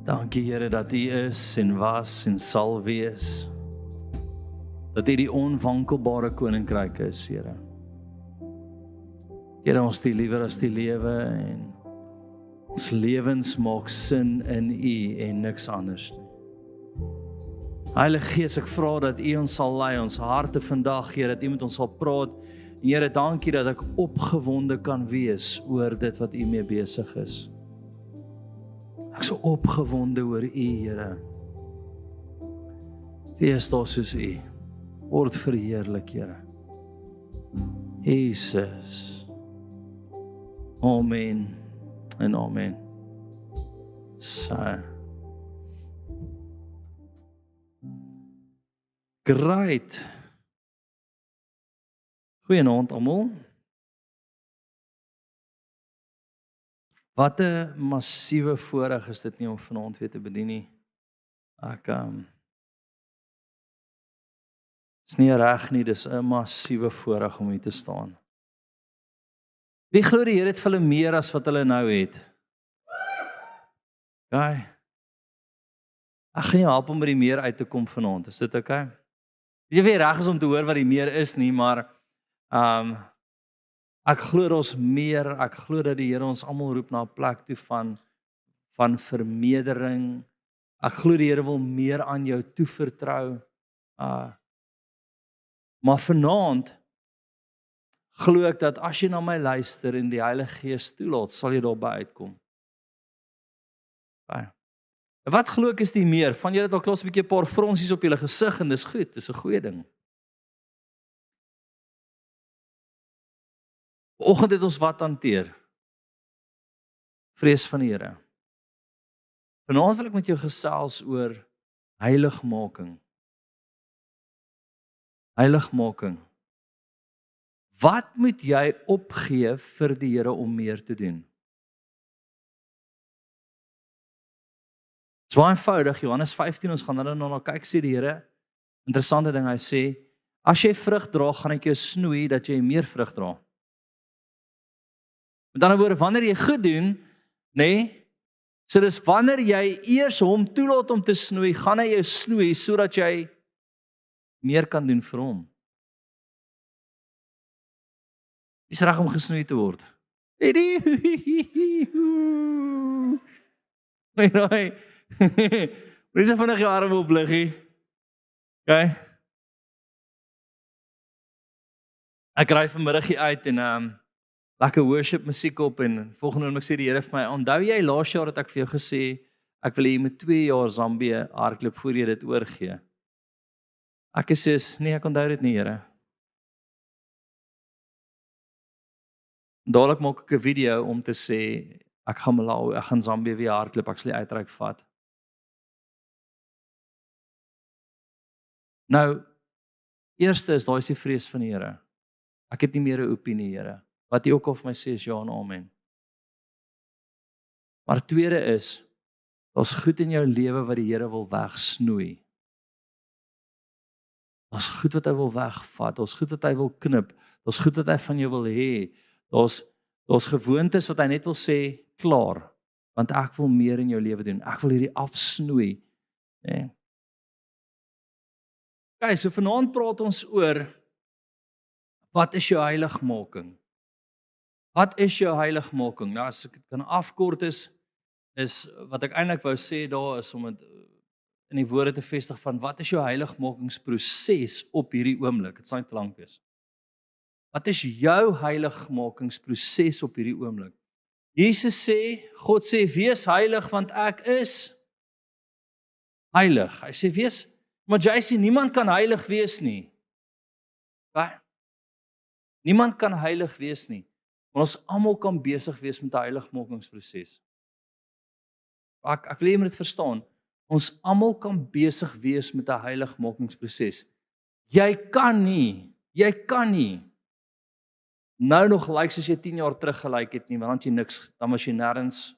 Dankie Here dat U is en was en sal wees. Dat U die onwankelbare koninkryk is, Here. Here, ons die liewer as die lewe en ons lewens maak sin in U en niks anders nie. Heilige Gees, ek vra dat U ons sal lei, ons harte vandag, Here, dat U met ons sal praat. En Here, dankie dat ek opgewonde kan wees oor dit wat U mee besig is. Ek is so opgewonde oor U, Here. Wees daar soos U. Word verheerlik, Here. Jesus. Amen en amen. So. Great. Goeienaand almal. Wat 'n massiewe voorreg is dit nie om vanaand weer te bedien nie. Ek is nie reg nie, dis 'n massiewe voorreg om hier te staan. Wie glo die Here het vir hulle meer as wat hulle nou het? Okay. Ek gaan jou help om by die meer uit te kom vanaand. Is dit okay? Jy weet reg is om te hoor wat die meer is nie, maar ek glo ons meer, ek glo dat die Here ons almal roep na 'n plek toe van vermeerdering. Ek glo die Here wil meer aan jou toevertrou. Maar vanaand glo ek dat as jy na my luister en die Heilige Gees toelaat, sal jy daarby uitkom. Okay. Wat glo ek is die meer? Van julle het al klos 'n bietjie 'n paar fronsies op julle gesig en dis goed, dis 'n goeie ding. Vanoggend het ons wat hanteer. Vrees van die Here. Vanaand wil ek met jou gesels oor heiligmaking. Heiligmaking. Wat moet jy opgee vir die Here om meer te doen? Dit is baie eenvoudig, Johannes 15, ons gaan nou kyk, sê die Here, interessante ding, hy sê, as jy vrug dra, gaan ek jou snoei, dat jy meer vrug dra. Met ander woorde, wanneer jy goed doen, so dis wanneer jy eers hom toelaat om te snoei, gaan hy jou snoei, sodat jy meer kan doen vir hom. Is reg om gesnoei te word. Wees vinnig jou arm op liggie. Okay. Ek ry vanmiddag hier uit en lekker worship musiek op en volgende oomblik sê die Here vir my, onthou jy laas jaar het ek vir jou gesê, ek wil hê jy moet 2 jaar Zambië hardloop voor jy dit oorgee. Ek sê, nee, ek onthou dit nie, Here. Dadelik maak ek 'n video om te sê, ek gaan Zambië weer hardloop, ek sal die uitreik vat. Nou, eerste is, daai is die vrees van die Here. Ek het nie meer 'n opinie, Here. Wat jy ook al vir my sê is ja en amen. Maar tweede is, daar's goed in jou lewe wat die Here wil wegsnoei. Daar's goed wat hy wil wegvat, daar's goed wat hy wil knip, daar's goed wat hy van jou wil hê. Daar's gewoontes wat hy net wil sê, klaar, want ek wil meer in jou lewe doen. Ek wil hierdie afsnoei. Okay, so vanaand praat ons oor, wat is jou heiligmaking? Wat is jou heiligmaking? Nou, as ek dit kan afkort is wat ek eintlik wou sê daar is om dit in die woorde te vestig van, wat is jou heiligmakingsproses op hierdie oomblik? Dit sal nie te lank wees. Wat is jou heiligmakingsproses op hierdie oomblik? Jesus sê, God sê, wees heilig want ek is heilig. Hy sê, wees, maar jy sê, niemand kan heilig wees nie. Okay? Niemand kan heilig wees nie. Maar ons almal kan besig wees met 'n heiligmakingsproses. Ek wil jy moet dit verstaan. Ons almal kan besig wees met 'n heiligmakingsproses. Jy kan nie nou nog lyk soos jy 10 jaar terug gelyk het nie, want dan was jy nêrens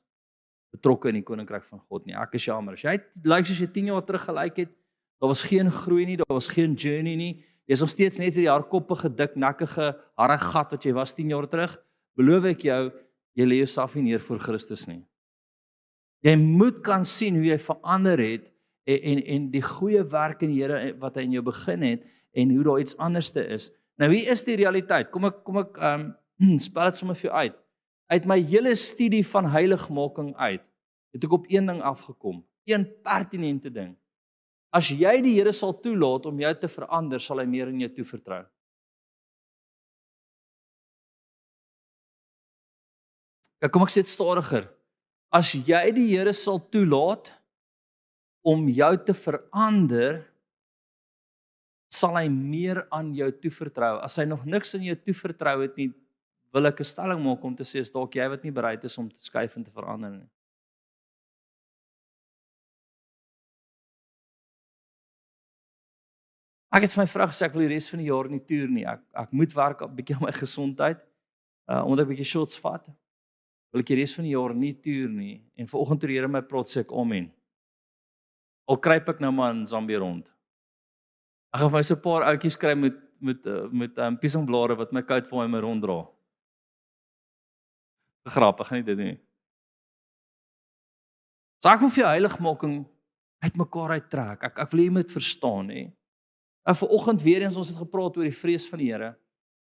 betrokke in die koninkryk van God nie. Ek is jammer. As jy lyk soos jy 10 jaar terug gelyk het, daar was geen groei nie, daar was geen journey nie. Jy's nog steeds net die hardkoppige, dik, nekkige, harde gat wat jy was 10 jaar terug. Beloof ek jou, jy lê jouself nie neer voor Christus nie. Jy moet kan sien hoe jy verander het en die goeie werk in die Here wat hy in jou begin het en hoe daar iets anderste is. Nou hier is die realiteit. Kom ek spel dit sommer vir jou uit. Uit my hele studie van heiligmaking uit, het ek op een ding afgekom. Een pertinente ding. As jy die Here sal toelaat om jou te verander, sal hy meer in jou toevertrou. Ja, kom ek sê dit stadiger. As jy die Here sal toelaat om jou te verander, sal hy meer aan jou toevertrou. As hy nog niks in jou toevertrou het nie, wil ek 'n stelling maak om te sê is dalk jy wat nie bereid is om te skuif en te verander nie. Ek het vir my vrou gesê ek wil die res van die jaar nie toer nie. Ek moet werk 'n bietjie aan my gesondheid, omdat ek 'n bietjie shots vat. Wil ek die res van die jaar nie toer nie. En vanoggend toe die Here my praat sê ek amen. Al kruip ek nou maar in Zambië rond. Ek gaan vir my so 'n paar ouetjies kry met piesangblare wat my koud vir my ronddra. Grappig, nie dit nie. So ek wil vir jou heiligmaking uitmekaar uittrek. Ek wil jy moet verstaan, hè. En vanoggend weer eens ons het gepraat oor die vrees van die Here.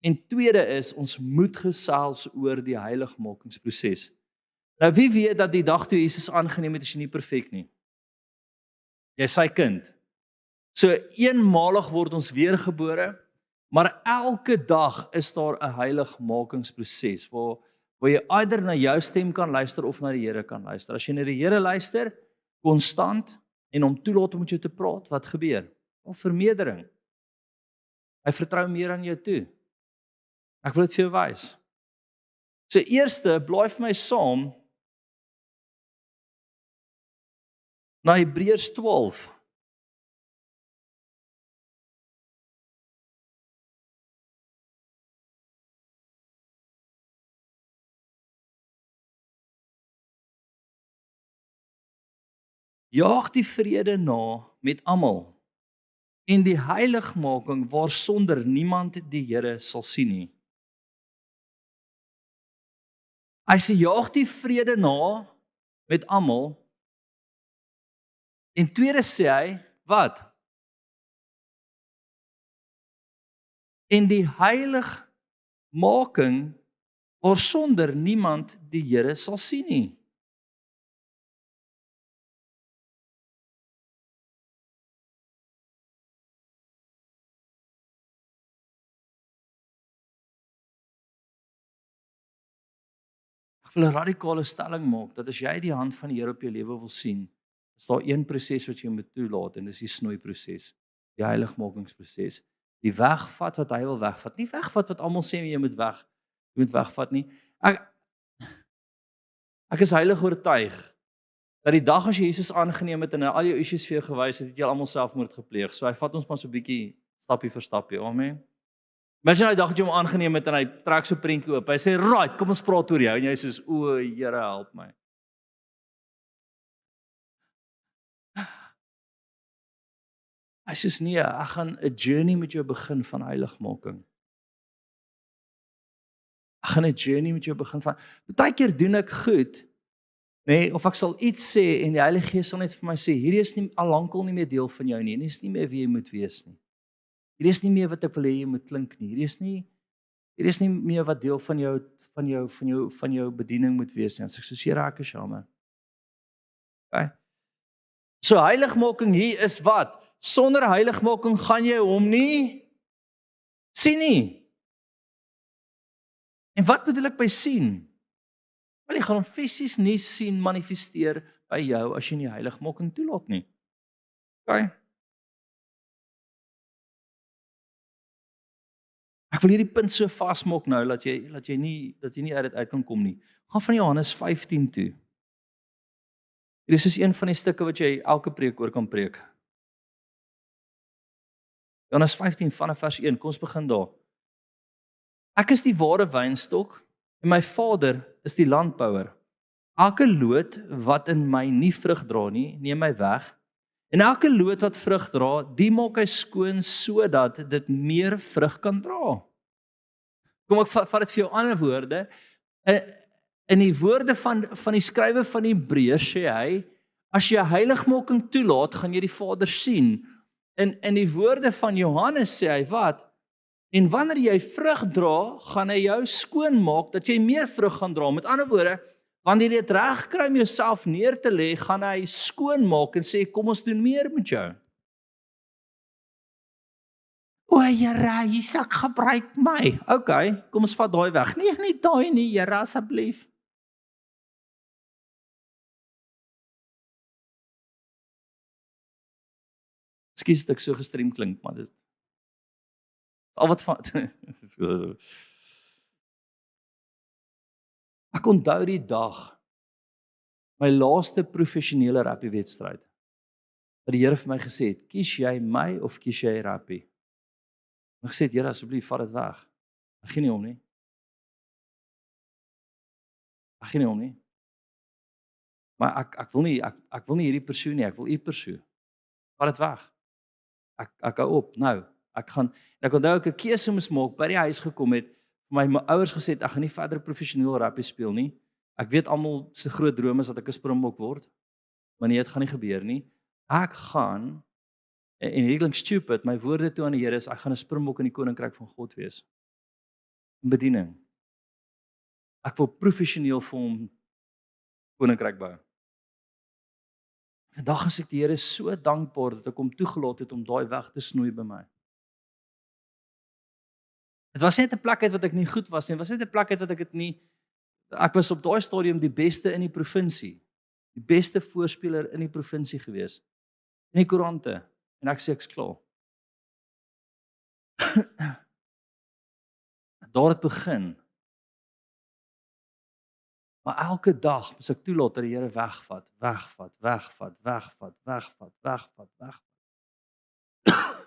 En tweede is ons moet gesels oor die heiligmakingsproses. Nou wie weet dat die dag toe Jesus aangeneem het, is jy nie perfek nie. Jy is sy kind. So eenmalig word ons weergebore, maar elke dag is daar 'n heiligmakingsproses waar jy either na jou stem kan luister of na die Here kan luister. As jy na die Here luister, konstant en hom toelaat om met jou te praat, wat gebeur? Of vermeerdering. Hy vertrou meer aan jou toe. Ek wil dit vir jou wys. So eerste, blaai vir my saam na Hebreërs 12. Jaag die vrede na met almal en die heiligmaking waarsonder niemand die Here sal sien nie. Hy sê jaag die vrede na met almal en tweede sê hy, wat? En die heiligmaking waarsonder niemand die Here sal sien nie. Ek wil 'n radikale stelling maak dat as jy die hand van die Here op jou lewe wil sien, is daar een proses wat jy moet toelaat en dis die snoeiproses, die heiligmakingsproses. Die wegvat wat hy wil wegvat, nie wegvat wat almal sê jy moet wegvat nie. Ek is heilig oortuig dat die dag as jy Jesus aangeneem het en hy al jou issues vir jou gewys het, het jy almal selfmoord gepleeg. So hy vat ons maar so 'n bietjie stappie vir stappie. Amen. Imagine hy dag het jy hom aangeneem het en hy trek so 'n prentjie oop. Hy sê, "Right, kom ons praat oor jou." En jy sê, "O, Here, help my." Hy sê, "Nee, ek gaan 'n journey met jou begin van heiligmaking. Ek gaan 'n journey met jou begin van Partykeer doen ek goed, nê, of ek sal iets sê en die Heilige Gees sal net vir my sê, hierdie is nie al lankal nie meer deel van jou nie. Hierdie is nie meer wie jy moet wees nie. Hierdie is nie meer wat ek wil hê jy moet klink nie. Hierdie is nie meer wat deel van jou bediening moet wees nie." En ek sê, "Seer, ek is jammer." Okay? So heiligmaking hier is wat? Sonder heiligmaking gaan jy hom nie sien nie. En wat bedoel ek by sien? Wel, jy gaan hom fisies nie sien manifesteer by jou as jy nie heiligmaking toelaat nie. Okay? Ek wil hierdie punt so vasmaak nou dat jy nie uit dit uit kan kom nie. Gaan van Johannes 15 toe. Dit is een van die stukke wat jy elke preek oor kan preek. Johannes 15 vanaf vers 1, kom ons begin daar. Ek is die ware wynstok en my Vader is die landbouer. Elke loot wat in my nie vrug dra nie, neem hy weg. En elke loot wat vrug dra, die maak hy skoon sodat dit meer vrug kan dra. Kom ek vat dit vir jou ander woorde. In die woorde van die skrywer van Hebreërs sê hy, as jy heiligmaking toelaat, gaan jy die Vader sien. In die woorde van Johannes sê hy wat? En wanneer jy vrug dra, gaan hy jou skoonmaak dat jy meer vrug gaan dra. Met ander woorde, wanneer jy dit reg kry om jouself neer te lê, gaan hy skoonmaak en sê kom ons doen meer met jou. O Here, Isak gebruik my. Okay, kom ons vat daai weg. Nee, nie daai nie, Here asseblief. Ekskuus dat ek so gestream klink, maar dit al wat van Ek onthou die dag my laaste professionele rugby wedstryd. Dat die Here vir my gesê het, kies jy my of kies jy rugby? En ek gesê het, Here asseblief vat dit weg. Ek gee nie om nie. Ek gee nie om nie. Maar ek wil nie hierdie persoon nie, ek wil u persoon. Vat dit weg. Ek hou op nou. Ek onthou ek 'n keuse moes maak by die huis gekom het, vir my ouers gesê het ek gaan nie verder professioneel rugby speel nie. Ek weet almal se groot droom is dat ek 'n Springbok word. Maar nee, dit gaan nie gebeur nie. Ek gaan en hierdie klink stupid, my woorde toe aan die Here is ek gaan 'n Springbok in die koninkryk van God wees. In bediening. Ek wil professioneel vir hom koninkryk bou. Vandag is ek die Here so dankbaar dat ek hom toegelaat het om daai weg te snoei by my. Dit was net 'n plek uit wat ek nie goed was nie, dit was net 'n plek uit wat ek was op daai stadium die beste in die provinsie. Die beste voorspeler in die provinsie gewees. In die koerante. En ek sê ek's klaar. Daar het begin. Maar elke dag moet ek toelaat dat die Here wegvat.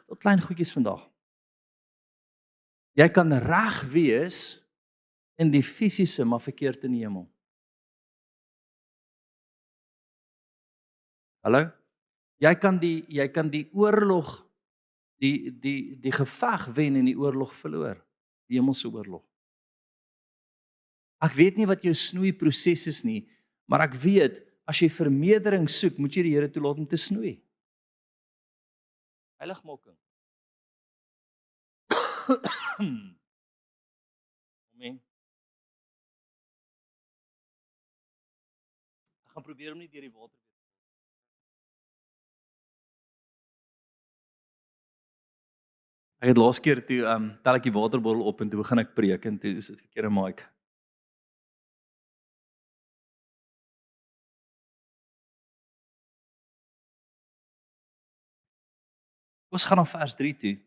Tot klein goedjies vandag. Jy kan reg wees in die fisiese, maar verkeerd in die hemel. Hallo? Jy kan die oorlog, die geveg wen en die oorlog verloor. Die hemelse oorlog. Ek weet nie wat jou snoei proses is nie, maar ek weet as jy vermeerdering soek, moet jy die Here toelaat om te snoei. Heiligmaking. Amen. Ek gaan probeer om nie deur die water te gaan. Ek het laas keer toe tel ek die waterbottel op en toe begin ek preek en toe is dit verkeerde mic. Ons gaan na vers 3 toe.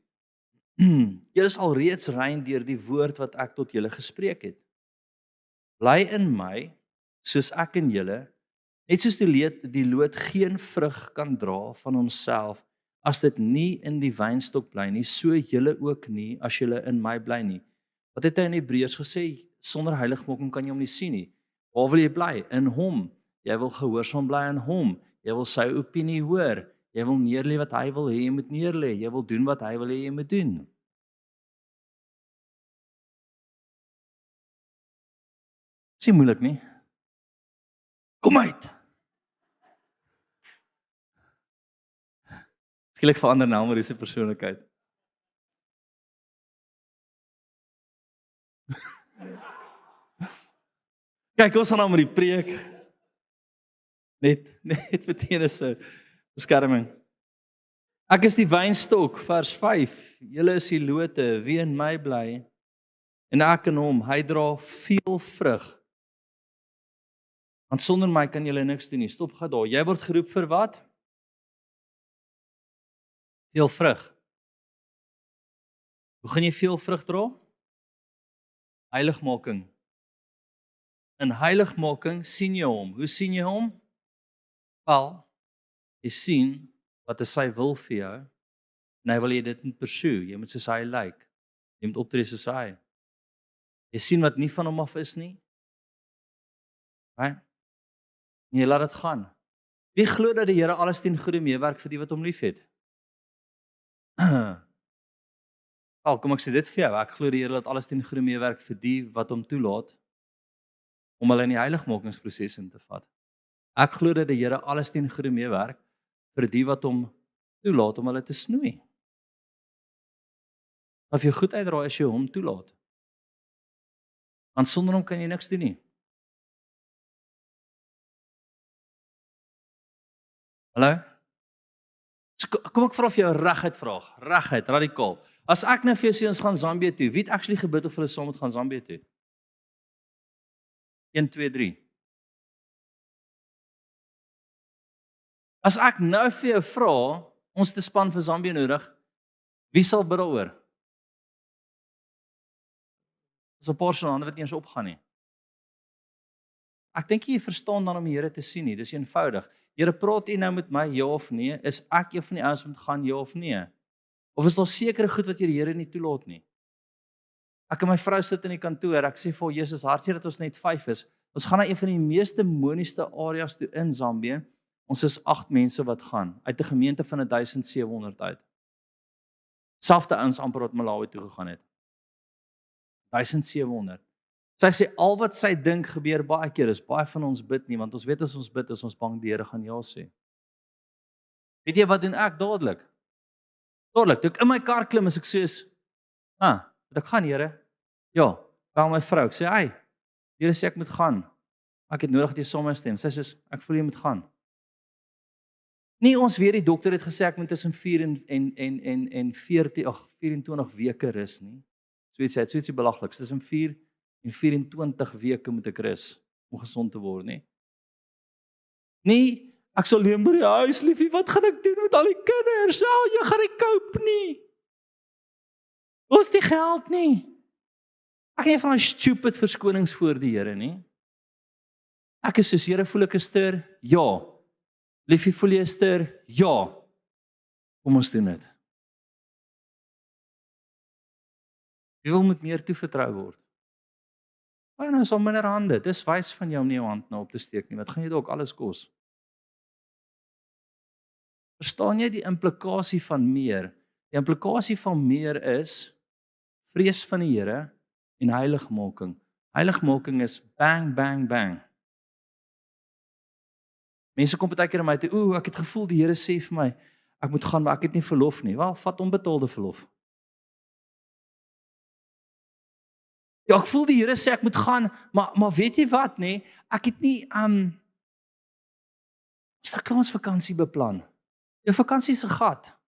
Julle is al reeds rein deur die woord wat ek tot julle gespreek het. Bly in my, soos ek in julle, net soos die loot geen vrug kan dra van homself, as dit nie in die wynstok bly nie, so julle ook nie, as julle in my bly nie. Wat het hy in Hebreërs gesê? Sonder heiligmaking kan jy hom nie sien nie. Waar wil jy bly? In hom. Jy wil gehoorsaam bly aan hom. Jy wil sy opinie hoor. Jy wil neerlê wat hy wil hê jy moet neerlê. Jy wil doen wat hy wil hê jy moet doen. Dis nie moeilik nie. Kom uit. Skielik verander nou maar die persoonlikheid. Kyk, ons gaan nou met die preek. Net vir tenisse beskerming. Ek is die wynstok, vers 5. Julle is die lote, wie in my bly en ek in hom, hy dra veel vrug. Want sonder my kan julle niks doen nie. Stop gou daar. Jy word geroep vir wat? Veel vrug. Hoe gaan jy veel vrug dra? Heiligmaking. In heiligmaking sien jy hom. Hoe sien jy hom? Wel, jy sien wat is sy wil vir jou en hy wil jy dit moet pursue. Jy moet soos hy lyk. Jy moet optree soos hy. Jy sien wat nie van hom af is nie. Right? Nee, laat dit gaan. Wie glo dat die Here alles ten goeie meewerk vir die wat hom liefhet? Al kom ek sê dit vir jou, ek glo die Here laat alles ten goeie meewerk vir die wat hom toelaat om hulle in die heiligmakingsproses in te vat. Ek glo dat die Here alles ten goeie meewerk vir die wat hom toelaat om hulle te snoei. Of jy goed uitdraai as jy hom toelaat. Want sonder hom kan jy niks doen nie. Hallo? So, kom ek vra vir jou reguit vraag, reguit, radikaal. As ek nou vir jou sê ons gaan Zambië toe, wie het actually gebid of hulle saam moet gaan Zambië toe? 1, 2, 3. As ek nou vir jou vra, ons te span vir Zambië nodig, wie sal bid daaroor? Dis 'n paar se hande wat nie eens opgaan nie. Ek dink jy verstaan dan om die Here te sien nie, dis eenvoudig. Here, praat U nou met my, ja of nee? Is ek een van die ouens wat moet gaan, ja of nee? Of is daar sekere goed wat jy die Here nie toelaat nie? Ek en my vrou sit in die kantoor, ek sê vir Jesus, hartseer dat ons net 5 is. Ons gaan na een van die mees demoniese areas toe in Zambië. Ons is 8 mense wat gaan, uit 'n gemeente van 1700 uit. Selfde ouens amper wat Malawi toe gegaan het. 1700. Sy sê al wat sy dink gebeur baie keer is baie van ons bid nie, want ons weet as ons bid is ons bang die Here gaan ja sê. Weet jy wat doen ek dadelik? Dadelik, toe ek in my kar klim is ek soos, moet ek gaan Here? Ja, bel my vrou, ek sê, "Hey, Here sê ek moet gaan. Ek het nodig dat jy saam met my stem." Sy sê, "Ek voel jy moet gaan." Nie ons weet die dokter het gesê ek moet tussen 4 en 24 weke rus nie. Soietsie belagliks. Tussen 4 en 24 weke moet ek rus om gesond te word, nie? Nie, ek sal alleen by die huis, liefie, wat gaan ek doen met al die kinders? Jy gaan nie cope nie. Ons die geld nie. Ek het nie van 'n stupid verskonings voor die Here nie. Ek is soos, Here, voel ek 'n ster? Ja. Liefie, voel jy 'n ster? Ja. Kom ons doen dit. Wie wil met meer toevertrou word? Nou is al minder hande. Dis wys van jou om nie jou hand nou op te steek nie. Wat gaan jy dalk alles kos? Verstaan jy die implikasie van meer? Die implikasie van meer is vrees van die Here en heiligmaking. Heiligmaking is bang, bang, bang. Mense kom baie keer na my toe, ek het gevoel die Here sê vir my, ek moet gaan, maar ek het nie verlof nie. Wel, vat onbetaalde verlof. Ja, ek voel die Here sê ek moet gaan, maar weet jy wat, nê? Ek het nie ons vakansie beplan. Jou vakansie is 'n gat.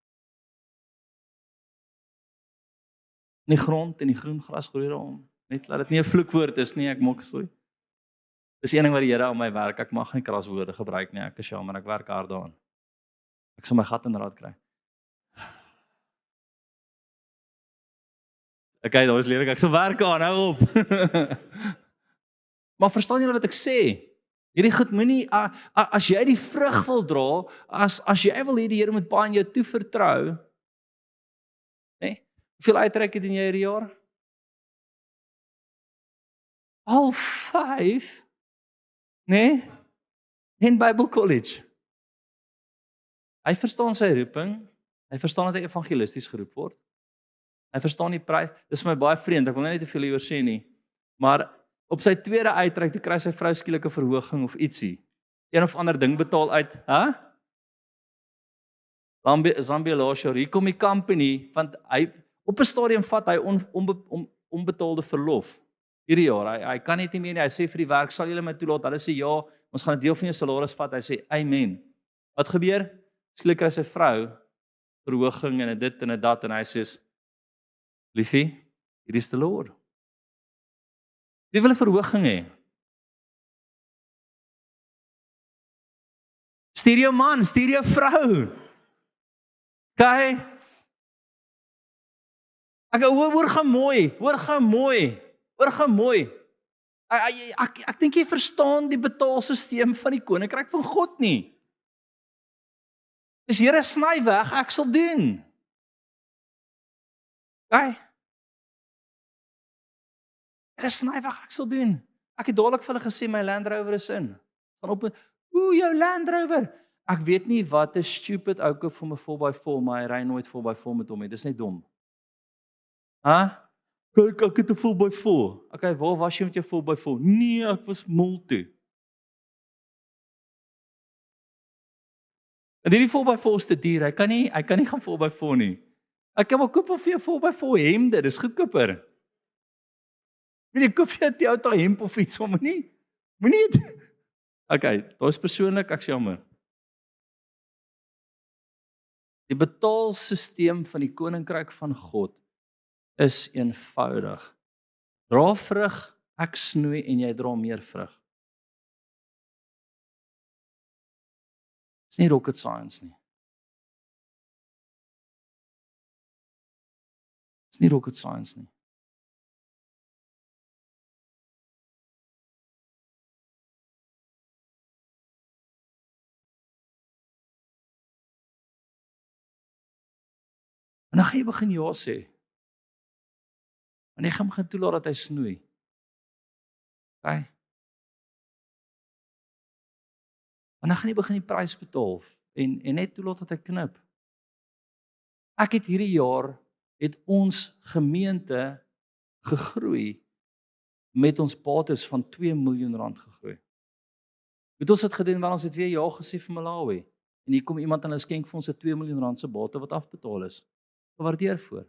In die grond en die groen gras groei daarom. Net laat dit nie 'n vloekwoord is nie, ek maak sorry. Dis een ding wat die Here aan my werk, ek mag nie kraswoorde gebruik nie, ek is jammer, ek werk hard daaraan. Ek sal my gat in raad kry. Okay, daar is lelik, ek sal werk aan, hou op. Maar verstaan julle wat ek sê? Hierdie goed moenie, as jy die vrug wil dra, as jy wil hê die Here moet baie aan jou toevertrou, né? Hoeveel uitreike doen jy hierdie jaar? Al 5, né? In Bible College. Hy verstaan sy roeping, hy verstaan dat hy evangelisties geroep word. Hy verstaan die prys. Dis vir my baie vreemd, ek wil net nie te veel hieroor sê nie, maar op sy tweede uitreik, toe kry sy vrou skielik 'n verhoging of ietsie. Een of ander ding betaal uit, Zambia laas jaar, hier kom die company, want hy, op 'n stadium vat hy onbetaalde verlof. Hierdie jaar, hy kan net nie meer nie, hy sê vir die werk, sal julle my toelaat? Hulle sê ja, ons gaan 'n deel van jou salaris vat, hy sê, amen. Wat gebeur? Skielik kry sy vrou verhoging en dit en dat, en hy sê, liefie, hier is die Lord. Wie wil 'n verhoging hê? Stuur jou man, stuur jou vrou. Okay? Hoor gaan mooi. Ek dink jy verstaan die betaalstelsel van die koninkryk van God nie. Dis Here, sny weg, ek sal doen. Okay? Here, sny weg, ek sal doen. Ek het dadelik vir hulle gesê my Land Rover is in. Van op, jou Land Rover. Ek weet nie wat 'n stupid ou koop vir my 4x4, maar hy ry nooit 4x4 met hom nie. Dis net dom. Kyk, ek het 'n full-by-full. Okay, waar was jy met jou full-by-full? Nee, ek was mol toe. En hierdie full-by-full is te duur. Hy kan nie gaan full-by-full nie. Ek kan maar koop vir jou full-by-full hemde, dis goedkoper. Weet jy, koop vir jou 'n Toyota hemp of iets, maar moenie. Okay, daai's persoonlik, ek's jammer. Die betaalsisteem van die koninkryk van God is eenvoudig. Dra vrug, ek snoei en jy dra meer vrug. Dis nie rocket science nie. Dis nie rocket science nie. En dan gaan jy begin ja sê. En jy gaan begin toelaat dat hy snoei. Okay? En dan gaan jy begin die prys betaal en net toelaat dat hy knip. Ek het hierdie jaar het ons gemeente gegroei met ons bates van 2 miljoen rand gegroei. Het ons dit gedoen want ons het weer ja gesê vir Malawi. En hier kom iemand en hy skenk vir ons 'n 2 miljoen rand se bate wat afbetaal is. Gewaardeer voor.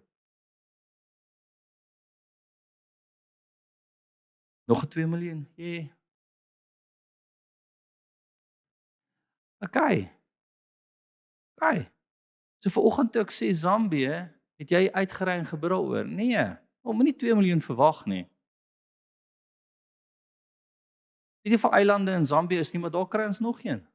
Nog 'n 2 miljoen. Yeah. Okay. So vanoggend toe ek sê Zambië, het jy uitgery en gebrul oor? Nee, moenie 2 miljoen verwag nie. Weet jy vir eilande in Zambië is nie, maar daar kry ons nog een.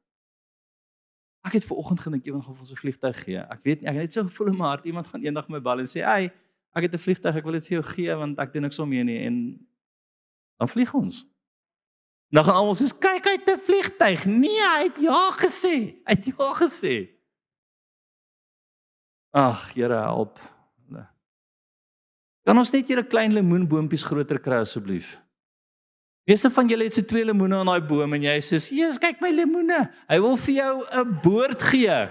Ek het vanoggend gedink iemand gaan vir ons 'n vliegtuig gee. Ek weet nie, ek het net so gevoel in my hart iemand gaan eendag my bel en sê, "Hey, ek het 'n vliegtuig, ek wil dit vir jou gee want ek doen niks om mee nie." En dan vlieg ons. Dan gaan almal sê, "Kyk, hy het 'n vliegtuig." Nee, hy het ja gesê. Hy het ja gesê. Ag, Here help. Kan ons net julle klein lemoenboompies groter kry asseblief? Meeste van julle het se 2 lemoene aan daai boom en jy sê, "Jesus, kyk my lemoene." Hy wil vir jou 'n boord gee.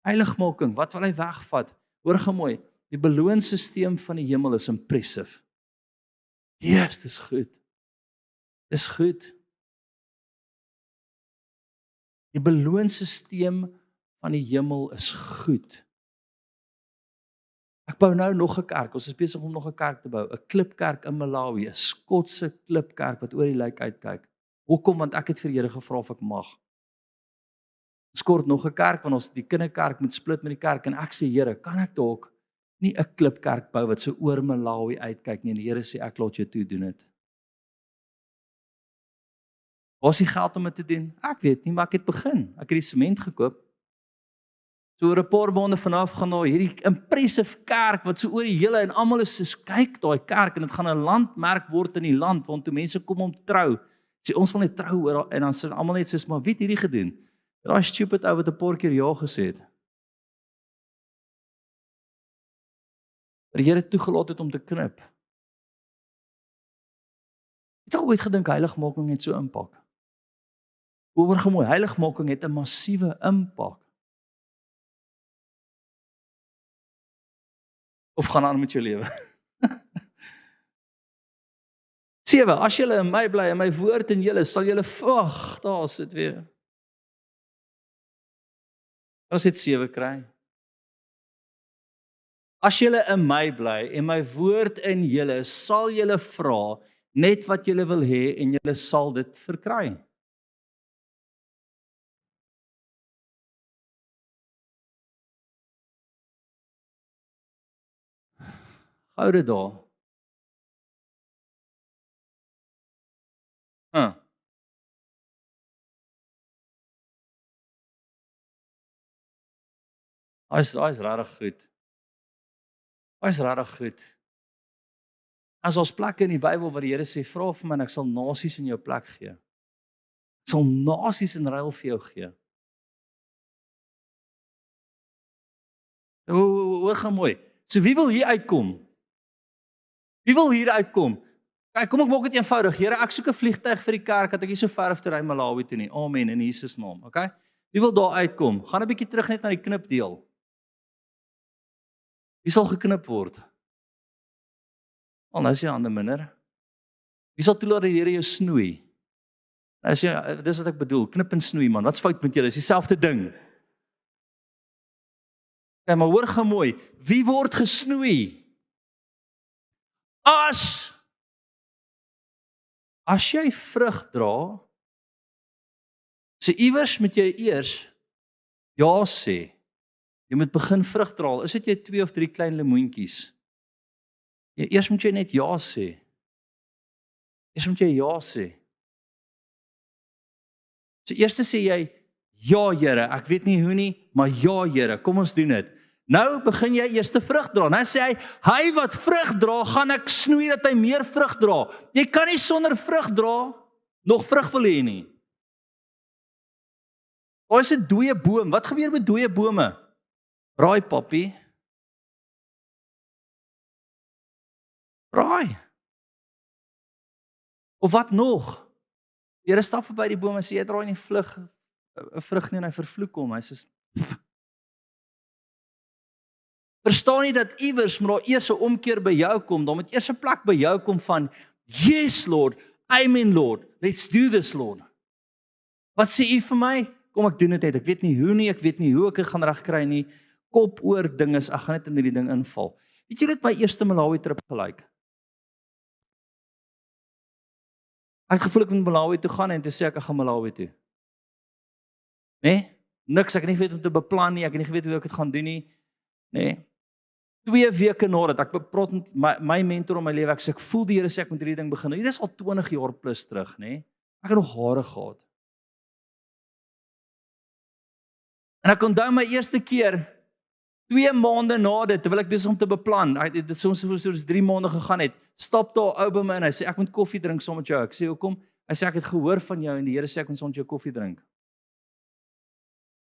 Heiligmaking, wat wil hy wegvat? Hoor gou mooi, die beloonstelsel van die hemel is impressive. Jesus, dis goed. Dis goed. Die beloonstelsel van die hemel is goed. Ek bou nou nog 'n kerk. Ons is besig om nog 'n kerk te bou, 'n klipkerk in Malawi, 'n Skotse klipkerk wat oor die lake uitkyk. Hoekom? Want ek het vir die Here gevra of ek mag. Ons kort nog 'n kerk want ons die kinderkerk moet split met die kerk en ek sê Here, kan ek dalk nie 'n klipkerk bou wat so oor Malawi uitkyk nie? En die Here sê ek laat jou toe doen dit. Waar is die geld om dit te doen? Ek weet nie, maar ek het begin. Ek het die sement gekoop. So oor 'n paar maande vanaf gaan daar hierdie impressive kerk wat so oor die hele en almal is soos kyk daai kerk en dit gaan 'n landmerk word in die land want toe mense kom om trou. Sê ons wil net trou oor en dan sê almal net soos maar wie het hierdie gedoen? Daai stupid ou wat 'n paar keer ja gesê het. Die Here toegelaat het om te knip. Het jy ooit gedink heiligmaking het so impak? Hoor gou mooi, heiligmaking het 'n massiewe impak. Of gaan aan met jou lewe. 7. As julle in my bly en my woord in julle, sal julle wag, daar's dit weer. As dit 7 kry. As julle in my bly en my woord in julle, sal julle vra net wat julle wil hê en julle sal dit verkry. Hou dit daar. Daai is regtig goed. Daai is regtig goed. As ons plekke in die Bybel waar die Here sê, vra vir my en ek sal nasies in jou plek gee. Ek sal nasies in ruil vir jou gee. Hoor gou mooi. So wie wil hier uitkom? Wie wil hier uitkom? Kyk, kom ek maak dit eenvoudig. Here, ek soek 'n vliegtyg vir die kerk dat ek nie so ver hoef te ry Malawi toe nie. Amen in Jesus naam, okay? Wie wil daar uitkom? Gaan 'n bietjie terug net na die knipdeel. Wie sal geknip word? Al nou is jy hande minder. Wie sal toelaat dat die Here jou snoei? As jy dis wat ek bedoel, knip en snoei man. Wat's fout met julle? Dis dieselfde ding. Ja, maar hoor gou mooi, wie word gesnoei? As jy vrug dra, so iewers moet jy eers ja sê. Jy moet begin vrug dra. Al is dit jy 2 of 3 klein lemoentjies. Eers moet jy net ja sê. Eers moet jy ja sê. So eers sê jy, ja Here, ek weet nie hoe nie, maar ja Here, kom ons doen dit. Nou begin jy eers te vrug dra. Nou sê hy wat vrug dra, gaan ek snoei dat hy meer vrug dra. Jy kan nie sonder vrug dra nog vrug wil hê nie. Daar is 'n dooie boom. Wat gebeur met dooie bome? Raai papi. Raai. Of wat nog? Die Here stap verby die boom en sê jy draai nie 'n vrug nie en hy vervloek hom. Hy sê verstaan nie dat iewers moet daar eers 'n omkeer by jou kom. Daar moet eers 'n plek by jou kom van yes Lord, amen Lord. Let's do this Lord. Wat sê u vir my? Kom ek doen dit net. Ek weet nie hoe nie, ek weet nie hoe ek dit gaan regkry nie. Kop oor dinges, ek gaan net in hierdie ding inval. Weet jy dit my eerste Malawi trip gelyk? Ek het gevoel ek moet Malawi toe gaan en toe sê ek gaan Malawi toe. Nee? Niks, ek het nie geweet om te beplan nie, ek het nie geweet hoe ek dit gaan doen nie. Nee. 2 weke nadat ek praat met my mentor in my lewe, ek sê ek voel die Here sê ek moet hierdie ding begin. Hier is al 20 jaar plus terug, nê? Ek het nog hare gehad. En ek onthou my eerste keer 2 maande na dit, terwyl ek besig om te beplan, dit soms 3 maande gegaan het, stap daar 'n ou by my en hy sê ek moet koffie drink saam met jou. Ek sê hoekom? Hy sê ek het gehoor van jou en die Here sê ek moet saam met jou koffie drink.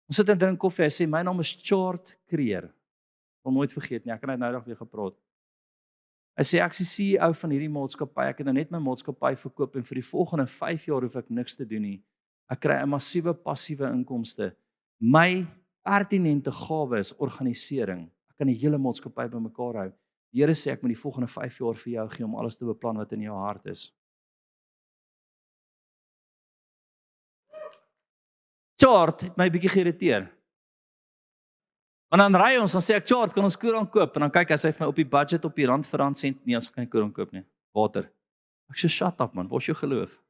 Ons sit en drink koffie. Hy sê my naam is Chart Creer. Ek nooit vergeet nie, ek het nou nog weer gepraat. Hy sê ek is die CEO van hierdie maatskappy, ek het nou net my maatskappy verkoop en vir die volgende 5 jaar hoef ek niks te doen nie. Ek kry 'n massiewe passiewe inkomste. My pertinente gawe is organisering. Ek kan die hele maatskappy bymekaar hou. Die Here sê ek moet die volgende 5 jaar vir jou gee om alles te beplan wat in jou hart is. Chart het my bietjie geïrriteer. Want dan ry ons, dan sê ek, Chart, kan ons koerant koop? En dan kyk hy sê vir my op die budget op die rand vir rand sent, nee, ons kan nie koerant koop nie. Water. Ek sê, shut up man, waar is jou geloof?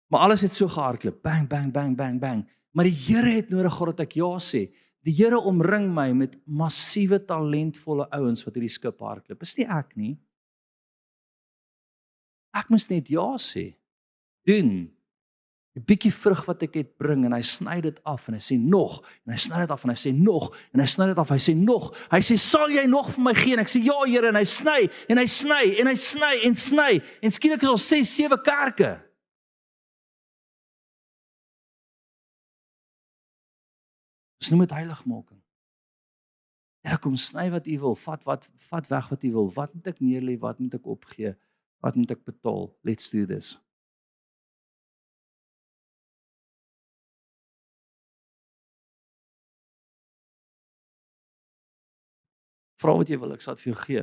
Maar alles het so gehardloop, bang, bang, bang, bang, bang. Maar die Here het nodig gehad dat ek ja sê. Die Here omring my met massiewe talentvolle ouens wat hierdie skip hardloop. Is nie ek nie. Ek moes net ja sê. Doen. Die bietjie vrug wat ek het bring en hy sny dit af en hy sê nog en hy sny dit af en hy sê nog en hy sny dit af, hy sê nog. Hy sê sal jy nog vir my gee? En ek sê ja Here en hy sny en hy sny en hy sny en sny en skielik is al 6, 7 kerke. Ons noem dit heiligmaking. Here kom sny wat u wil, vat weg wat u wil. Wat moet ek neerlê? Wat moet ek opgee? Wat moet ek betaal? Let's do this. Vra wat jy wil, ek sal dit vir jou gee.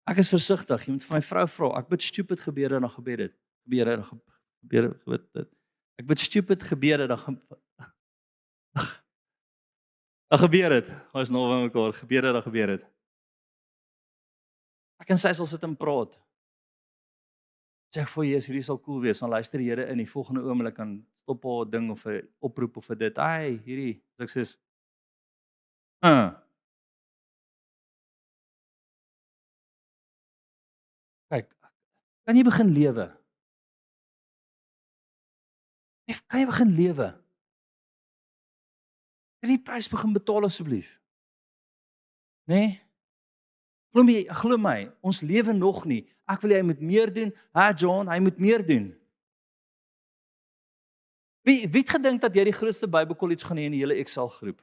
Ek is versigtig, jy moet vir my vrou vra. Ek bid stupid gebede en dan gebeur dit. Gebeur dit. Ek bid stupid gebede dan gebeur dit. Ons nou by mekaar, gebeur dit, dan gebeur dit. Ek en sy sal sit en praat. Sê ek vir Jesus, hierdie sal cool wees. Dan luister die Here in die volgende oomblik aan stop haar 'n ding of 'n oproep of 'n dit. Hey, hierdie, ek sê kyk, kan jy begin lewe? Kan jy begin lewe? Kan jy die prys begin betaal asseblief? Nê? Glo my, ons lewe nog nie. Ek wil hy moet meer doen. John, hy moet meer doen. Wie het gedink dat jy die grootste Bybelkollege gaan hê in die hele Excel groep?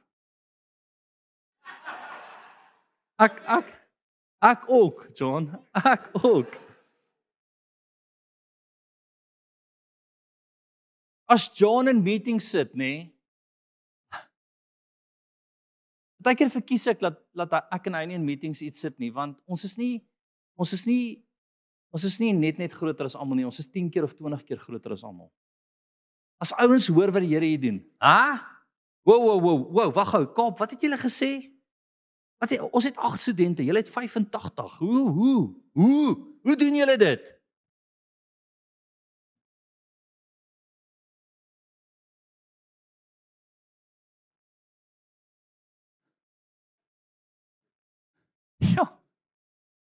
Ek ook, John. Ek ook. As John in meetings sit, nê, partykeer verkies ek dat ek en hy nie in meetings iets sit nie, want ons is nie net groter as almal nie, ons is 10 keer of 20 keer groter as almal. As ouens hoor wat die Here hier doen. Hæ? Wow, wag gou, Kaap, wat het julle gesê? Ons het 8 studente, julle het 85. Hoe doen julle dit? Ja,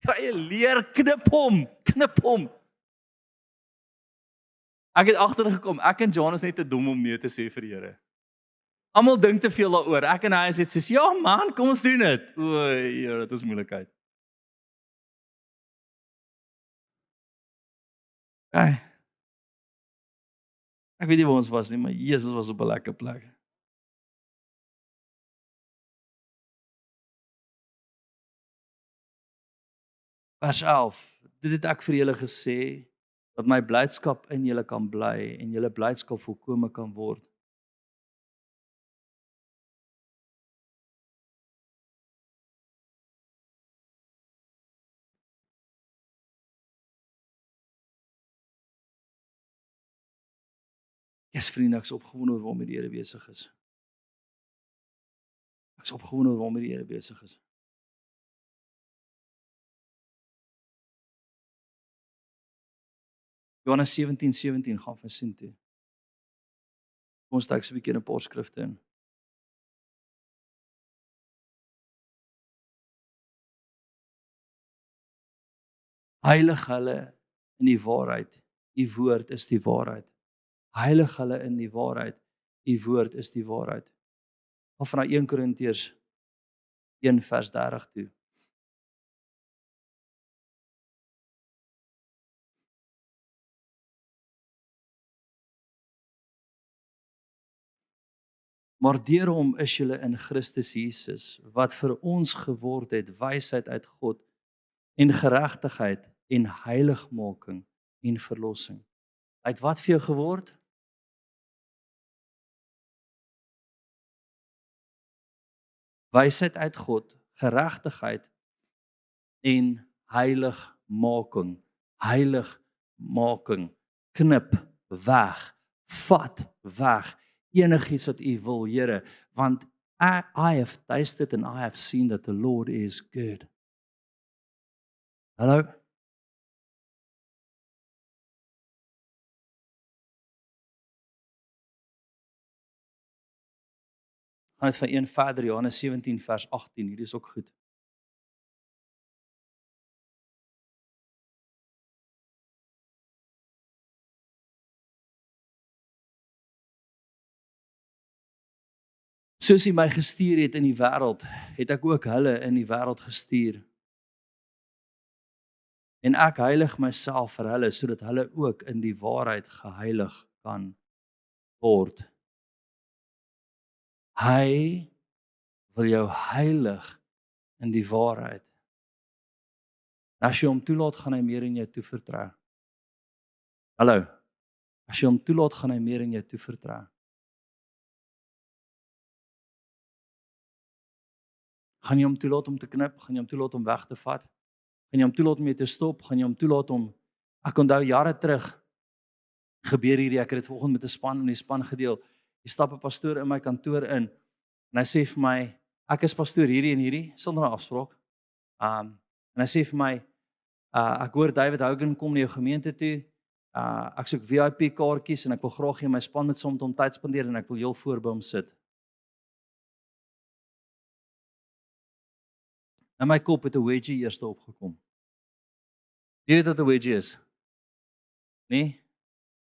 kry 'n leer, knip hom. Ek het agtergekom, ek en John is net te dom om nee te sê vir die Here. Almal dink te veel daaroor. Ek en hy sê, "Ja man, kom ons doen dit." O, Here, dit is moeilikheid. Ai, ek weet nie waar ons was nie, maar Jesus was op 'n lekker plek. Vers 11. Dit het ek vir julle gesê dat my blydskap in julle kan bly en julle blydskap volkome kan word. Yes vriende, ek's opgewonde oor waarmee die Here besig is. Ek's opgewonde oor waarmee die Here besig is. Johannes 17:17 gaan vir sien toe. Kom ons kyk so 'n bietjie in 'n paar skrifte in. Heilig hulle in die waarheid. U woord is die waarheid. Heilig hulle in die waarheid. U woord is die waarheid. Of van 1 Korintiërs 1 vers 30 toe. Maar deur hom is julle in Christus Jesus, wat vir ons geword het wysheid uit God en geregtigheid en heiligmaking en verlossing. Uit wat vir jou geword? Wysheid uit God, geregtigheid en heiligmaking. Heiligmaking. Knip weg, vat weg enigiets wat u wil, Here, want I have tasted and I have seen that the Lord is good. Hallo? Gaan dit van een verder, Johannes 17 vers 18, hierdie is ook goed. Soos hy my gestuur het in die wêreld, het ek ook hulle in die wêreld gestuur. En ek heilig myself vir hulle, sodat hulle ook in die waarheid geheilig kan word. Hy wil jou heilig in die waarheid. As jy hom toelaat, gaan hy meer in jou toevertrou. Hallo. As jy hom toelaat, gaan hy meer in jou toevertrou. Gaan jy hom toelaat om te knip? Gaan jy hom toelaat om weg te vat? Gaan jy hom toelaat om jou te stop? Gaan jy hom toelaat om Ek onthou jare terug gebeur hierdie, ek het dit vanoggend met 'n span in die span gedeel. Hier stap 'n pastoor in my kantoor in en hy sê vir my, ek is pastoor hierdie en hierdie sonder 'n afspraak. En hy sê vir my, ek hoor David Hogan kom na jou gemeente toe. Ek soek VIP kaartjies en ek wil graag hê my span moet saam met hom tyd spandeer en ek wil heel voor by hom sit. In my kop het 'n wedgie eers opgekom. Jy weet wat 'n wedgie is? Nee?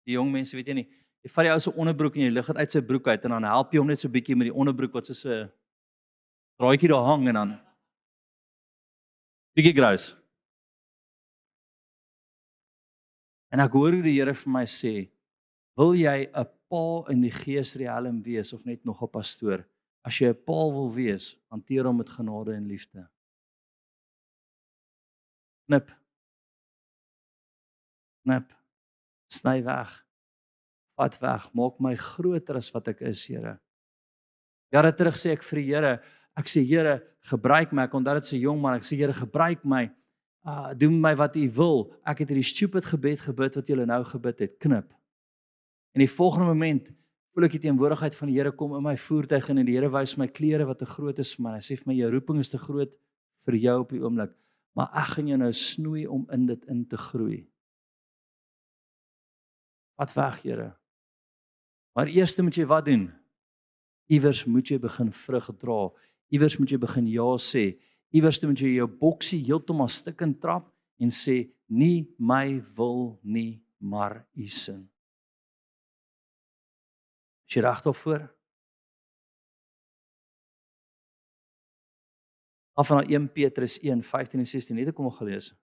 Die jong mense weet jy nie. Jy vat die ou se onderbroek en jy lig dit uit sy broek uit en dan help jy hom net so bietjie met die onderbroek wat soos 'n draadjie daar hang en dan bietjie grous. En ek hoor hoe die Here vir my sê, wil jy 'n pa in die geesriem wees of net nog 'n pastoor? As jy 'n pa wil wees, hanteer hom met genade en liefde. Knip, sny weg, vat weg, maak my groter as wat ek is, Here. Jare terug sê ek vir die Here, ek sê Here, gebruik my. Ek onthou dit so jong man, ek sê Here, gebruik my. Doen my wat U wil. Ek het hierdie stupid gebed gebid wat julle nou gebid het, knip. En die volgende moment voel ek die teenwoordigheid van die Here kom in my voertuig en die Here wys my klere wat te groot is vir my. Hy sê vir my, jou roeping is te groot vir jou op die oomblik, maar ek gaan jou nou snoei om in dit in te groei. Wat weg, Here. Maar eers moet jy wat doen? Iewers moet jy begin vrug dra. Iewers moet jy begin ja sê. Iewers moet jy jou boksie heeltemal stukkend trap en sê, nie my wil nie, maar U sin. Is jy reg daarvoor? Af van 1 Petrus 1:15 en 16, net ek hom al gelees.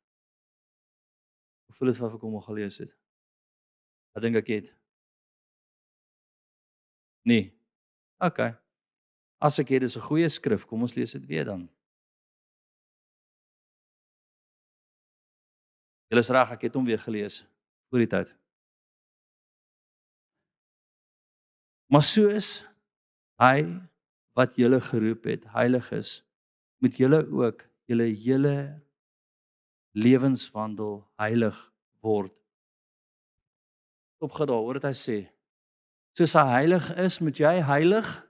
Hoe voel dit of ek hom al gelees het? Ek dink ek het. Nee. Okay. As ek het, dis 'n goeie skrif. Kom ons lees dit weer dan. Julle is reg, ek het hom weer gelees voor die tyd. Maar so is hy wat julle geroep het, heilig is, moet julle ook julle hele lewenswandel heilig word. Opgedaal, hoor wat hy sê. Soos hy heilig is, moet jy heilig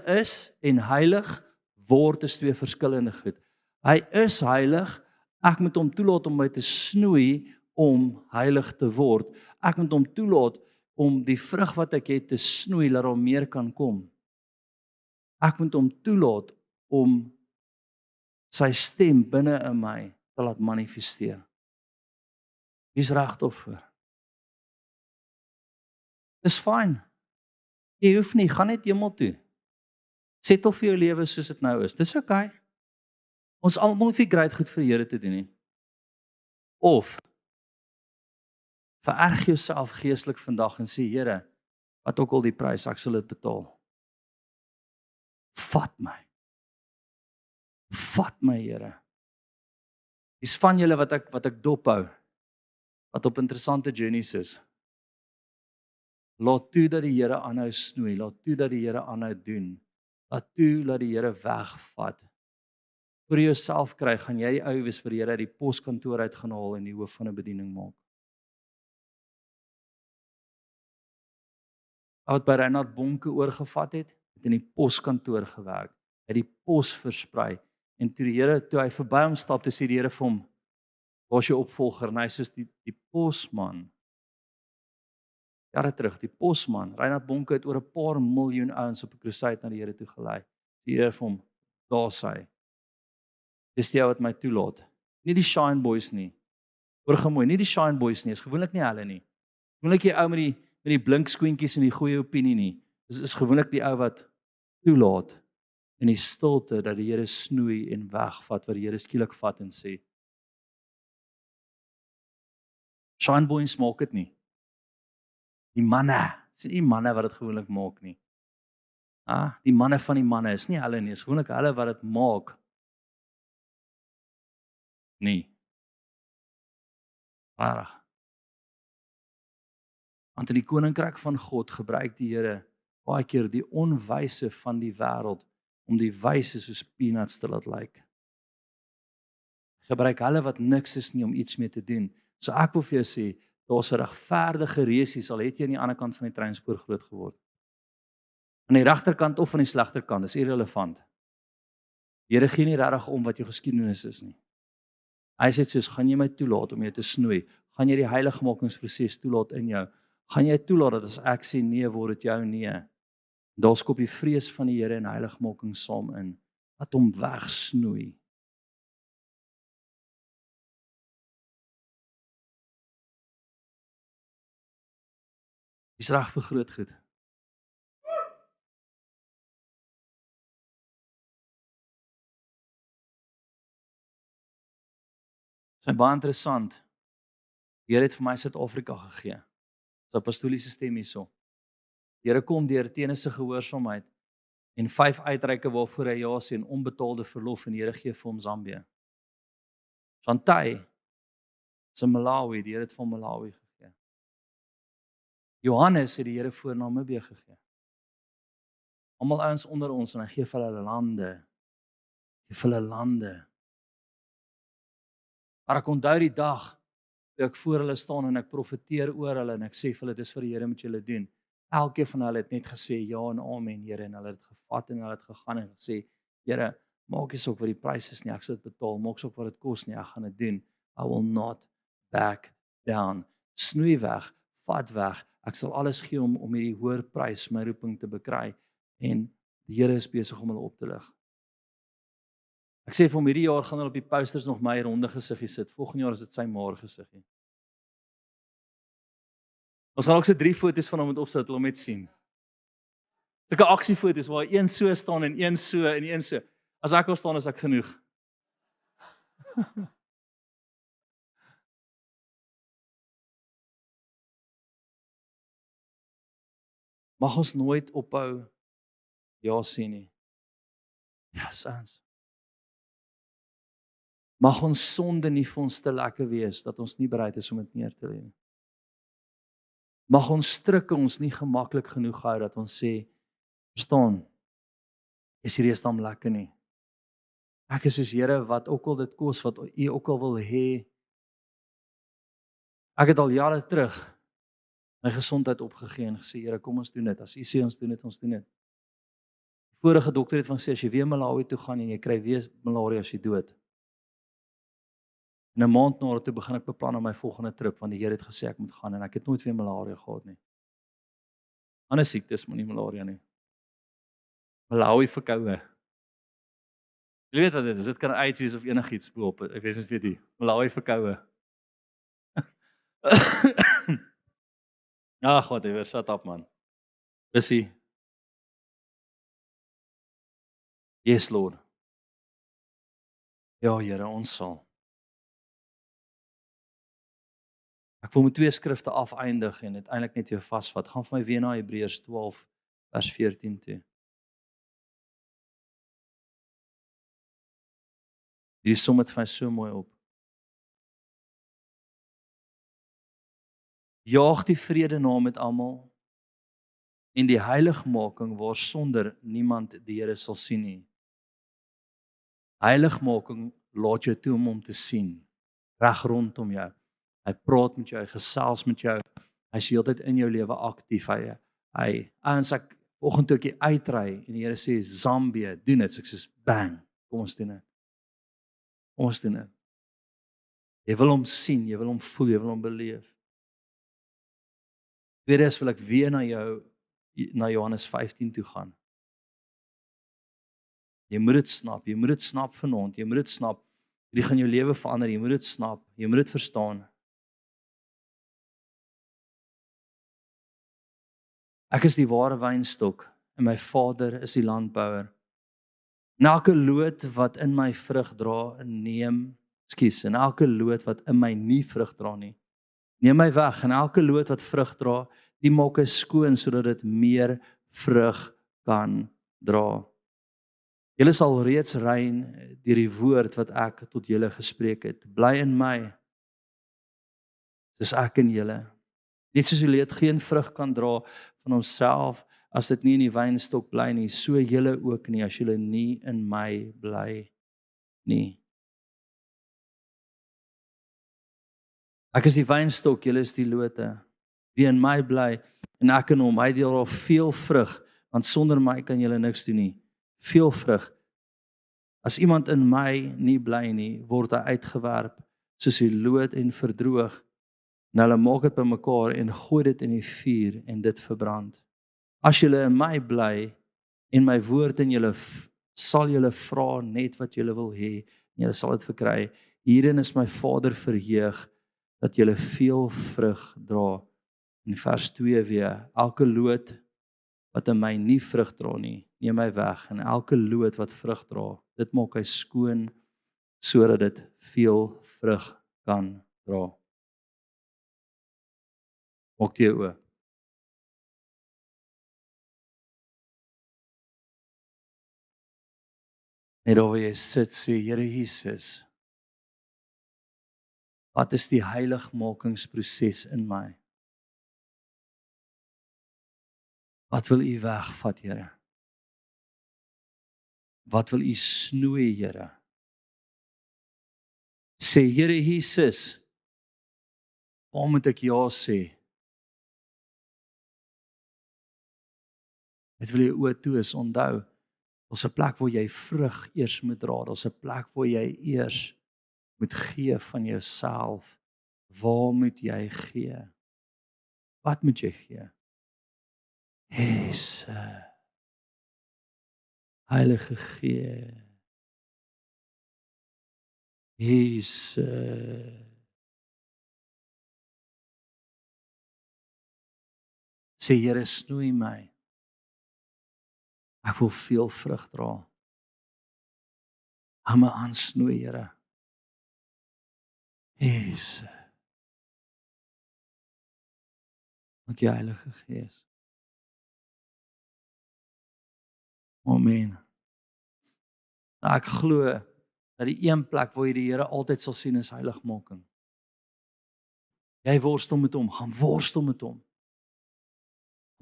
is en heilig word is twee verskillende goed. Hy is heilig, ek moet hom toelaat om my te snoei om heilig te word. Ek moet hom toelaat om die vrug wat ek het te snoei, dat daar meer kan kom. Ek moet hom toelaat om sy stem binne in my te laat manifesteer. Wie's reg daarvoor? Dis fyn. Jy hoef nie, gaan net hemel toe. Settle vir jou lewe soos dit nou is. Dis okay. Ons almal hoef nie great goed vir die Here te doen nie. Of vererg jouself geestelik vandag en sê Here, wat ook al die prys, ek sal dit betaal. Vat my. Vat my, Here. Dis van julle wat ek dophou, wat op interessante journeys is. Laat toe dat die Here aanhou snoei, laat toe dat die Here aanhou doen. Laat toe dat die Here wegvat. Voor jy jouself kry, gaan jy die ou wees vir die Here uit die poskantoor uit gaan haal en die hoof van 'n bediening maak. Wat by Reinhard Bonke oorgevat het in die poskantoor gewerk, het die pos versprei en toe hy verby hom stap, toe sê die Here vir hom, "Waar is jou opvolger?" En hy sê die posman. Jare terug, die posman, Reinhard Bonke het oor 'n paar miljoen ouens op 'n crusade na die Here toe gelei. Die Here vir hom, "Daar's hy. Dis die ou wat my toelaat. Nie die shine boys nie. Hoor gemooi, nie die shine boys nie, is gewoonlik nie hulle nie. Gewoonlik die ou met die blink skoentjies en die goeie opinie nie. Is gewoonlik die ou wat toelaat in die stilte dat die Here snoei en wegvat, wat die Here skielik vat en sê, shine boys maak dit nie. Die manne, dis nie die manne wat dit gewoonlik maak nie. Die manne van die manne is nie hulle nie, is gewoonlik hulle wat dit maak. Nee. Reg. Want in die koninkryk van God gebruik die Here baie keer die onwyse van die wêreld om die wyse soos peanuts te laat lyk. Gebruik hulle wat niks is nie om iets mee te doen. So ek wil vir jou sê, daar's 'n regverdige reusies, al het jy aan die ander kant van die treinspoor groot geword. Aan die regterkant of aan die slegterkant, is irrelevant. Die Here gee nie regtig om wat jou geskiedenis is nie. Hy sê soos, gaan jy my toelaat om jou te snoei? Gaan jy die heiligmakingsproses toelaat in jou? Gaan jy toelaat dat as ek sê nee, word dit jou nee? Daar skop die vrees van die Here en heiligmaking saam in, wat hom wegsnoei. Dis reg vir groot goed. Dit is baie interessant. Die Here het vir my Suid-Afrika gegee. Dis 'n apostoliese stem hierso. Die Here kom deur tenisse gehoorsaamheid en 5 uitreike waarvoor hy ja sê en onbetaalde verlof en die Here gee vir hom Zambië. Shantai is in Malawi, die Here het vir Malawi gegee. Johannes het die Here voor Namibië gegee. Almal ouens onder ons en hy gee vir hulle lande. Maar ek onthou die dag toe ek voor hulle staan en ek profeteer oor hulle en ek sê vir hulle dis vir die Here moet julle doen. Elkeen van hulle het net gesê ja en amen Here en hulle het gevat en hulle het gegaan en gesê Here, maak nie saak wat die prys is nie, ek sal dit betaal, maak saak wat dit kos nie, ek gaan dit doen. I will not back down. Snoei weg, vat weg. Ek sal alles gee om hierdie hoër prys my roeping te bekry en die Here is besig om hulle op te lig. Ek sê vir hom hierdie jaar gaan hulle op die posters nog my ronde gesiggie sit. Volgende jaar is dit sy maar gesiggie. Ons gaan ook so 3 foto's van hom met opsit, hulle net sien. Sulke aksiefoto's waar een so staan en een so en een so. As ek al staan is ek genoeg. Mag ons nooit ophou ja sê nie. Ja, sans. Mag ons sonde nie vir ons te lekker wees dat ons nie bereid is om dit neer te lê nie. Mag ons strikke ons nie gemaklik genoeg hou dat ons sê, verstaan, is hierdie stam lekker nie. Ek is soos Here wat ook al dit kos wat U ook al wil hê. Ek het al jare terug my gesondheid opgegee en gesê Here, kom ons doen dit. As U sê ons doen dit, ons doen dit. Die vorige dokter het van gesê as jy weer Malawi toe gaan en jy kry weer malaria as jy dood. En 'n maand na toe begin ek beplan aan my volgende trip want die Here het gesê ek moet gaan en ek het nooit weer malaria gehad nie. Ander siektes, maar nie malaria nie. Malawi verkoue. Jy weet wat dit is, dit kan AIDS wees of enigiets boop. Ek weet nie. Malawi verkoue. Ja, God, jy shut up man. Busy. Yes, Lord. Ja, Here, ons sal. Ek wil met 2 skrifte afeindig en dit eintlik net weer vasvat. Gaan vir my weer na Hebreërs 12 vers 14 toe. Hierdie som dit vir my so mooi op. Jaag die vrede na met almal en die heiligmaking waarsonder niemand die Here sal sien nie. Heiligmaking laat jou toe om hom te sien reg rondom jou. Hy praat met jou, hy gesels met jou. Hy is heeltyd in jou lewe aktief. Hy ons ek vanoggend toe ek uitry en die Here sê Zambia, doen dit. So ek sê bang, kom ons doen dit. Ons doen dit. Jy wil hom sien, jy wil hom voel, jy wil hom beleef. Tweedens wil ek weer na Johannes 15 toe gaan. Jy moet dit snap vanaand, jy moet dit snap. Dit gaan jou lewe verander, jy moet dit snap, jy moet dit verstaan. Ek is die ware wynstok en my Vader is die landbouer. En elke loot wat in my vrug dra, en elke loot wat in my nie vrug dra nie, neem my weg. En elke loot wat vrug dra, die maak hy skoon sodat dit meer vrug kan dra. Julle sal reeds rein deur die woord wat ek tot julle gespreek het. Bly in my, soos ek in julle. Net soos die loot geen vrug kan dra van homself as dit nie in die wynstok bly nie, so julle ook nie as julle nie in my bly nie. Ek is die wynstok, julle is die lote. Wie in my bly en ek in hom, hy deel al veel vrug, want sonder my kan julle niks doen nie. Veel vrug. As iemand in my nie bly nie, word hy uitgewerp soos die loot en verdroog. En hulle maak dit bymekaar en gooi dit in die vuur en dit verbrand. As julle in my bly en my woord in julle, sal julle vra net wat julle wil hê en julle sal dit verkry. Hierin is my Vader verheug dat julle veel vrug dra. In vers 2 weer, elke loot wat in my nie vrug dra nie, neem hy weg, en elke loot wat vrug dra, dit maak hy skoon sodat dit veel vrug kan dra. Maak jy oë. Net daar waar jy sit, sê Here Jesus, wat is die heiligmakingsproses in my? Wat wil U wegvat, Here? Wat wil U snoei, Here? Sê, Here Jesus, waar moet ek ja sê? Net wil jy oë toe is, onthou, daar's 'n plek waar jy vrug eers moet dra, daar's 'n plek waar jy eers moet gee van jouself. Waar moet jy gee? Wat moet jy gee? Jesus, Heilige Gees. Jesus. Sê, Here, snoei my. Ek wil veel vrug dra. Hou my aan snoei, Here. Jesus. Dankie, Heilige Gees. Amen. Ek glo dat die een plek waar jy die Here altyd sal sien is heiligmaking. Jy worstel met hom, gaan worstel met hom.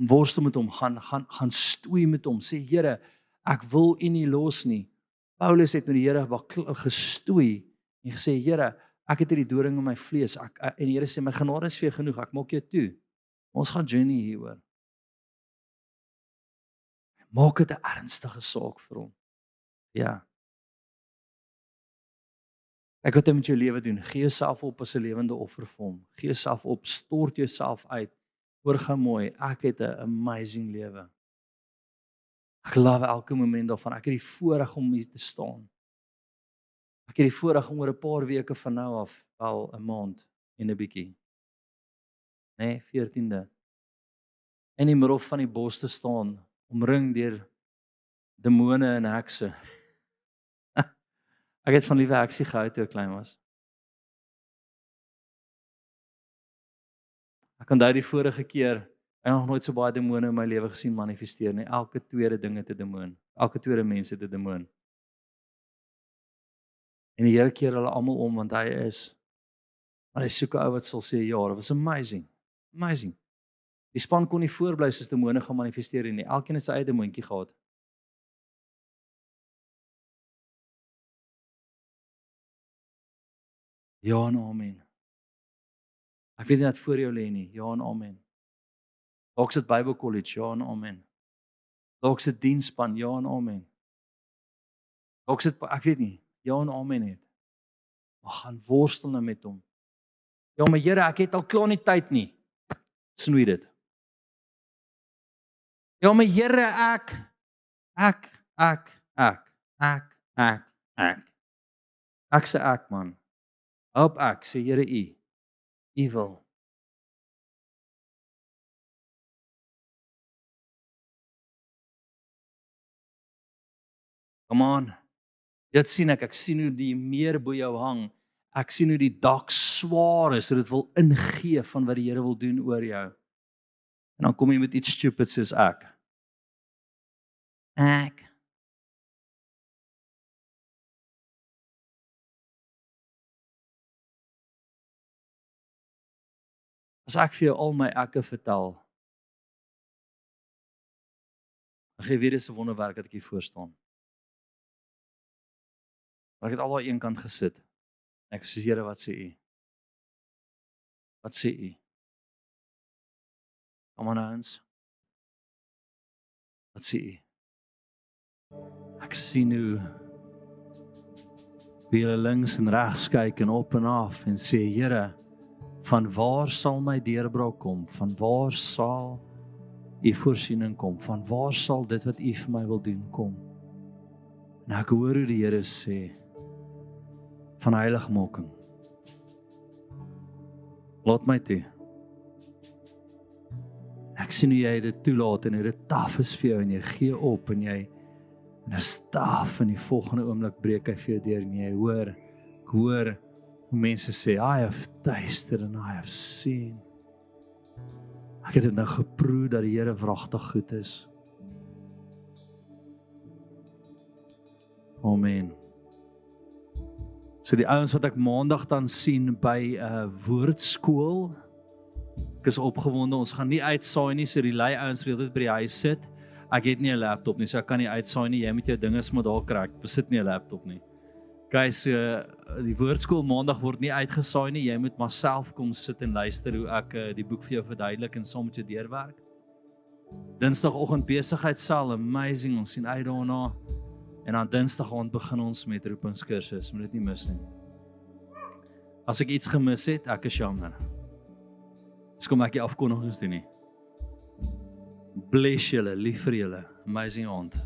Worstel met hom, gaan stoei met hom. Sê, Here, ek wil U nie los nie. Paulus het met die Here gestoei en gesê, Here, ek het hierdie doring in my vlees. En die Here sê, my genade is vir jou genoeg, ek maak jou toe. Ons gaan journey hieroor. Maak dit 'n ernstige saak vir hom. Ja. Kyk wat hy met jou lewe doen. Gee jouself op as 'n lewende offer vir hom. Gee jouself op, stort jouself uit. Hoor gou mooi, ek het 'n amazing lewe. Ek love elke moment daarvan. Ek het die voorreg om hier te staan. Ek het die voorreg om oor 'n paar weke van nou af, wel 'n maand en 'n bietjie. Nee, 14de. In die middel van die bos te staan, omring deur demone en hekse. Ek het van liewe heksie gehou toe ek klein was. Ek onthou die vorige keer, ek het nog nooit so baie demone in my lewe gesien manifesteer nie. Elke tweede ding het 'n demoon. Elke tweede mens het 'n demoon. En die Here keer hulle almal om want hy is. Maar hy soek 'n ou wat sal sê ja, it was amazing. Amazing. Die span kon nie voorbly soos demone gaan manifesteer nie. Elkeen het sy eie demoontjie gehad. Ja en amen. Ek weet nie wat voor jou lê nie. Ja en amen. Dalk sit Bible College, ja en amen. Dalk sit diensspan, ja en amen. Dalk sit ek weet nie, ja en amen net. Maar gaan worstel nou met hom. Ja, maar Here, ek het al klaar nie tyd nie. Snoei dit. Ja, maar Here, ek sê ek man. Help ek, sê Here U wil. Come on. Dit sien ek sien hoe die meer bo jou hang. Ek sien hoe die dak swaar is, so dit wil ingee van wat die Here wil doen oor jou. En dan kom jy met iets stupid soos ek. As ek vir jou al my ekke vertel, dan gee weer eens 'n wonderwerk dat ek hier voor staan. Maar ek het al daai een kant gesit. Ek sê, Here, wat sê U? Wat sê U? Kom aan ons. Wat sê U? Ek sien hoe jy links en regs kyk en op en af en sê, Here, van waar sal my deurbraak kom? Van waar sal U voorsiening kom? Van waar sal dit wat U vir my wil doen kom? En ek hoor hoe die Here sê, van heiligmaking. Laat my toe. Ek sien hoe jy dit toelaat en hoe dit taaf is vir jou en jy gee op en jy is taaf en die volgende oomblik breek hy vir jou deur en jy hoor, ek hoor hoe mense sê, I have tasted and I have seen. Ek het dit nou geproe dat die Here wragtig goed is. Amen. So die ouens wat ek maandag dan sien by 'n woordskool, Ek is opgewonde, ons gaan nie uitsaai nie, so die lui ouens wil dit by die huis sit. Ek het nie 'n laptop nie, so ek kan nie uitsaai nie. Jy moet jou dinges maar daar kry. Ek besit nie 'n laptop nie. Guys, so die woordskool maandag word nie uitgesaai nie. Jy moet maar self kom sit en luister hoe ek die boek vir jou verduidelik en saam met jou deurwerk. Dinsdagoggend besigheidsaal, amazing, ons sien uit daarna. En dan Dinsdag aand begin ons met roepingskursus, moet dit nie mis nie. As ek iets gemis het, ek is jammer. Dis kom ek die afkondigings doen nie. Bless julle, lief vir julle, amazing aand.